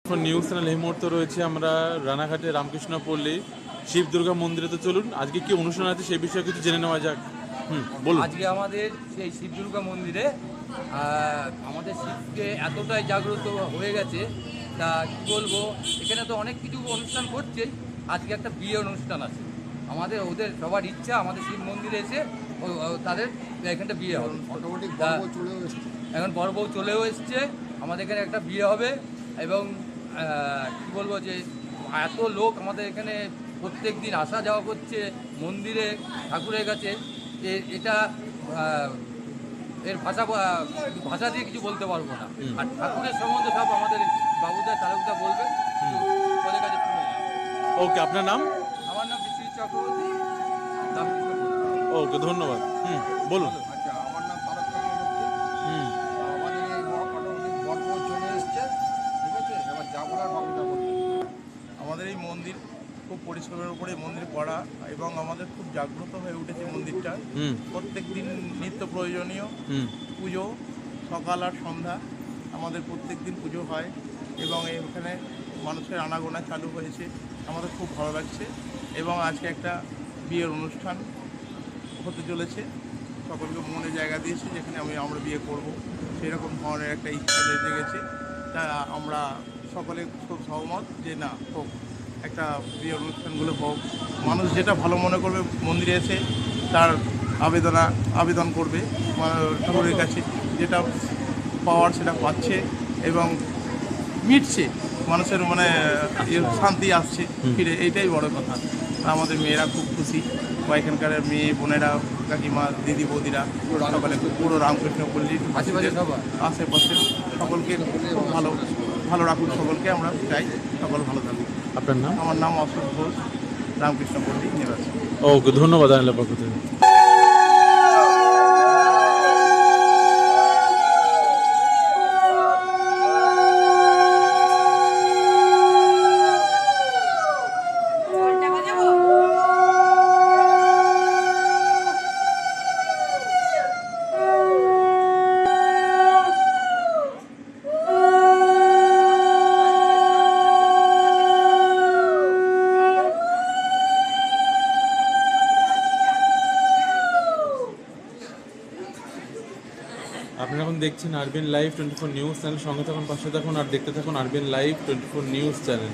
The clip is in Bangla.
নিউজ চ্যানেল এই মুহূর্তে রয়েছে আমরা রানাঘাটে রামকৃষ্ণ পল্লী শিব দুর্গা মন্দিরে। তো চলুন আজকে কি অনুষ্ঠান আছে সেই বিষয়ে কিছু জেনে নেওয়া যাক। বলুন। আজকে আমাদের সেই শিব দুর্গা মন্দিরে আমাদের শিবকে এতটাই জাগ্রত হয়ে গেছে, তা কি বলবো, এখানে তো অনেক কিছু অনুষ্ঠান করছে। আজকে একটা বিয়ে অনুষ্ঠান আছে আমাদের, ওদের সবার ইচ্ছা আমাদের শিব মন্দিরে এসে তাদের এখানটা বিয়ে হবে। এখন বড় বউ চলেও এসছে, আমাদের এখানে একটা বিয়ে হবে। এবং কি বলবো যে এত লোক আমাদের এখানে প্রত্যেক দিন আসা যাওয়া করছে মন্দিরে ঠাকুরের কাছে, এটা এর ভাষা দিয়ে কিছু বলতে পারবো না। আর ঠাকুরের সম্বন্ধে সব আমাদের বাবুদা তালুকদা বলবে, ওদের কাছে শুনে। ওকে, আপনার নাম? আমার নাম বিশ্বজিৎ চক্রবর্তী। ওকে, ধন্যবাদ। বলুন। আচ্ছা, আমার নাম তারক চক্রবর্তী। আমাদের এই বড় চলে এসছে, ঠিক আছে। এবার যা বলার বাবুটা বলবে। আমাদের এই মন্দির খুব পরিশ্রমের উপরে মন্দির করা, এবং আমাদের খুব জাগ্রত হয়ে উঠেছে মন্দিরটা। প্রত্যেক দিন নিত্য প্রয়োজনীয় পুজো, সকাল আর সন্ধ্যা আমাদের প্রত্যেক দিন পুজো হয়, এবং এখানে মানুষের আনাগোনা চালু হয়েছে। আমাদের খুব ভালো লাগছে, এবং আজকে একটা বিয়ের অনুষ্ঠান হতে চলেছে। সকলকে মনে জায়গা দিয়েছে যেখানে আমরা বিয়ে করব, সেই রকম ধরনের একটা ইচ্ছা বেঁধে গেছে। তা আমরা সকলে খুব সহমত যে না হোক, একটা বিয়ের অনুষ্ঠানগুলো হোক। মানুষ যেটা ভালো মনে করবে মন্দিরে এসে তার আবেদন করবে ঠাকুরের কাছে, যেটা পাওয়ার সেটা পাচ্ছে এবং মিটছে, মানুষের শান্তি আসছে ফিরে, এইটাই বড় কথা। আমাদের মেয়েরা খুব খুশি, বা এখানকার মেয়ে বোনেরা, কাকিমা, দিদি, বৌদিরা সকলে পুরো রামকৃষ্ণ পল্লীর আশেপাশে সকলকে খুব ভালো রাখুন। সকলকে আমরা চাই সকল ভালো থাকুন। আপনার নাম? আমার নাম অশোক ঘোষ, রামকৃষ্ণ পল্লী নিবাসী। ওকে, ধন্যবাদ আনিলের পক্ষ থেকে। আপনারা এখন দেখছেন আরবিএন লাইভ 24 নিউজ চ্যানেল। সঙ্গে থাকুন, পাশে থাকুন আর দেখতে থাকুন আরবিএন লাইভ 24 নিউজ চ্যানেল।